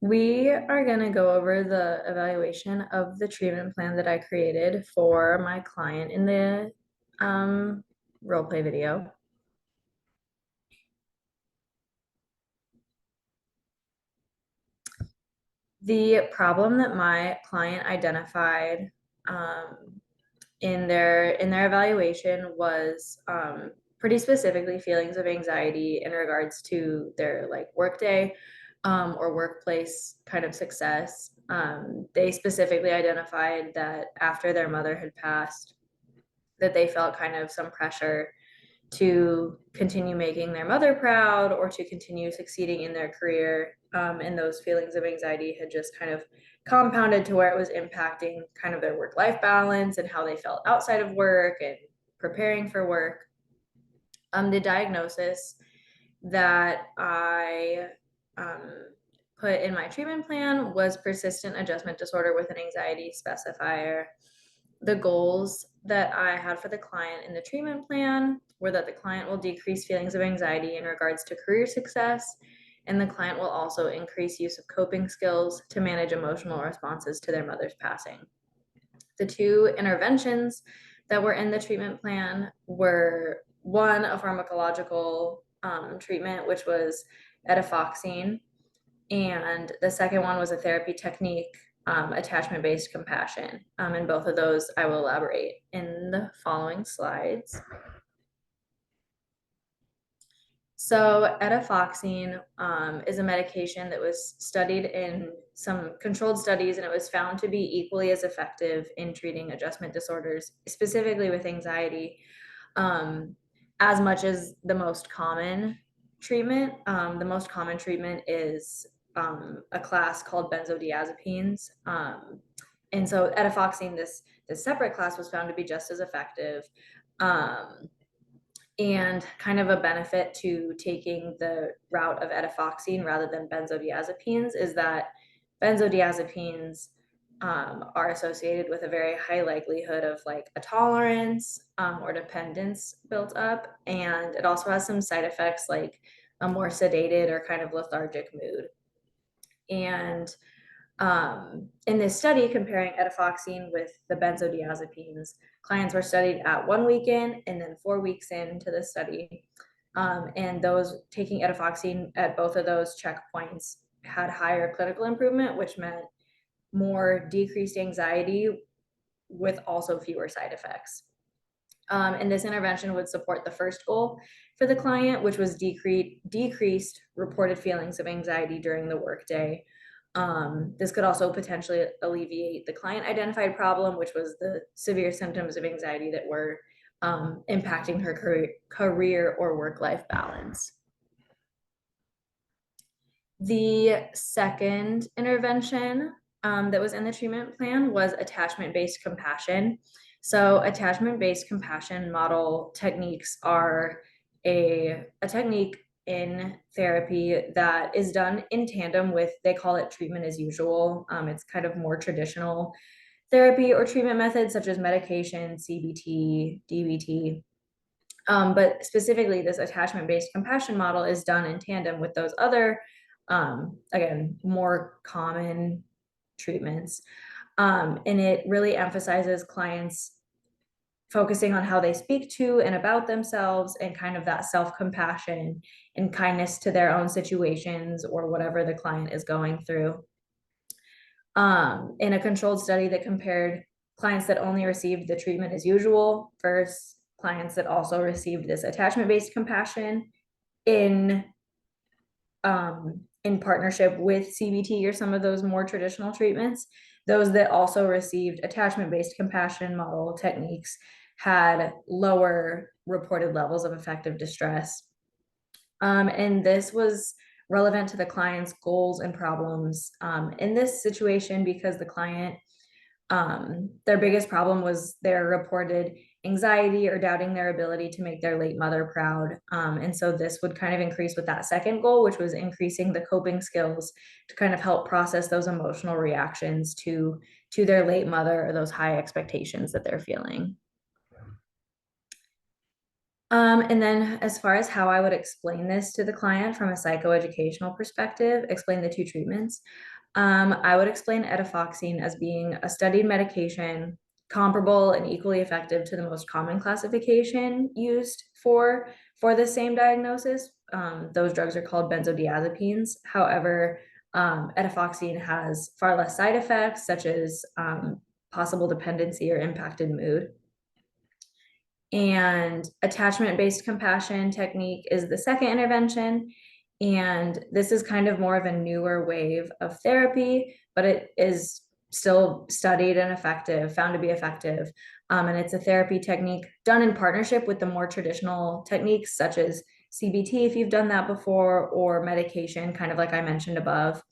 We are going to go over the evaluation of the treatment plan that I created for my client in the role play video. The problem that my client identified in their evaluation was pretty specifically feelings of anxiety in regards to their like workday or workplace kind of success. They specifically identified that after their mother had passed, that they felt kind of some pressure to continue making their mother proud or to continue succeeding in their career. And those feelings of anxiety had just kind of compounded to where it was impacting kind of their work life balance and how they felt outside of work and preparing for work. The diagnosis that I put in my treatment plan was persistent adjustment disorder with an anxiety specifier. The goals that I had for the client in the treatment plan were that the client will decrease feelings of anxiety in regards to career success, and the client will also increase use of coping skills to manage emotional responses to their mother's passing. The two interventions that were in the treatment plan were one, a pharmacological treatment, which was etifoxine, and the second one was a therapy technique, attachment-based compassion. And both of those I will elaborate in the following slides. So etifoxine is a medication that was studied in some controlled studies, and it was found to be equally as effective in treating adjustment disorders, specifically with anxiety, as much as the most common treatment. The most common treatment is a class called benzodiazepines. And so etifoxine, this separate class, was found to be just as effective. And kind of a benefit to taking the route of etifoxine rather than benzodiazepines is that benzodiazepines are associated with a very high likelihood of like a tolerance or dependence built up. And it also has some side effects like a more sedated or kind of lethargic mood. And in this study comparing etifoxine with the benzodiazepines, clients were studied at 1 week in and then 4 weeks into the study. And those taking etifoxine at both of those checkpoints had higher clinical improvement, which meant more decreased anxiety with also fewer side effects. And this intervention would support the first goal for the client, which was decreased reported feelings of anxiety during the workday. This could also potentially alleviate the client identified problem, which was the severe symptoms of anxiety that were impacting her career or work-life balance. The second intervention that was in the treatment plan was attachment-based compassion. So attachment-based compassion model techniques are a technique in therapy that is done in tandem with, they call it treatment as usual. It's kind of more traditional therapy or treatment methods such as medication, CBT, DBT. But specifically, this attachment-based compassion model is done in tandem with those other, again, more common treatments. And it really emphasizes clients focusing on how they speak to and about themselves and kind of that self-compassion and kindness to their own situations or whatever the client is going through. In a controlled study that compared clients that only received the treatment as usual versus clients that also received this attachment-based compassion in partnership with CBT or some of those more traditional treatments, those that also received attachment-based compassion model techniques had lower reported levels of affective distress. And this was relevant to the client's goals and problems in this situation because the client, their biggest problem was their reported anxiety or doubting their ability to make their late mother proud. And so this would kind of increase with that second goal, which was increasing the coping skills to kind of help process those emotional reactions to their late mother or those high expectations that they're feeling. And then as far as how I would explain this to the client from a psychoeducational perspective, explain the two treatments, I would explain etifoxine as being a studied medication comparable and equally effective to the most common classification used for the same diagnosis. Those drugs are called benzodiazepines. However, etifoxine has far less side effects, such as possible dependency or impacted mood. And attachment-based compassion technique is the second intervention. And this is kind of more of a newer wave of therapy, but it is still studied and effective, found to be effective. And it's a therapy technique done in partnership with the more traditional techniques, such as CBT, if you've done that before, or medication, kind of like I mentioned above.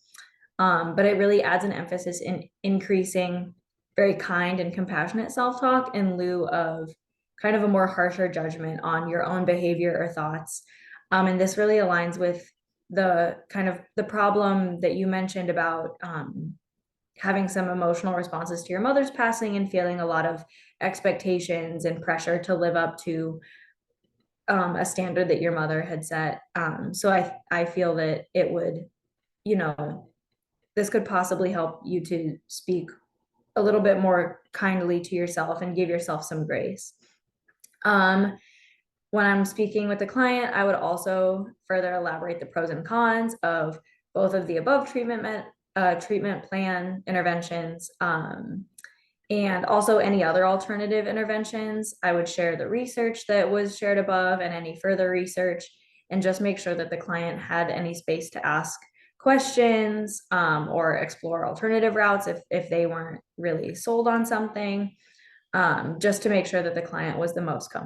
But it really adds an emphasis in increasing very kind and compassionate self-talk in lieu of kind of a more harsher judgment on your own behavior or thoughts. And this really aligns with the kind of the problem that you mentioned about having some emotional responses to your mother's passing and feeling a lot of expectations and pressure to live up to a standard that your mother had set. So I feel that it would, you know, this could possibly help you to speak a little bit more kindly to yourself and give yourself some grace. Um, when I'm speaking with the client, I would also further elaborate the pros and cons of both of the above treatment plan interventions, and also any other alternative interventions. I would share the research that was shared above and any further research, and just make sure that the client had any space to ask questions, or explore alternative routes if they weren't really sold on something, just to make sure that the client was the most comfortable.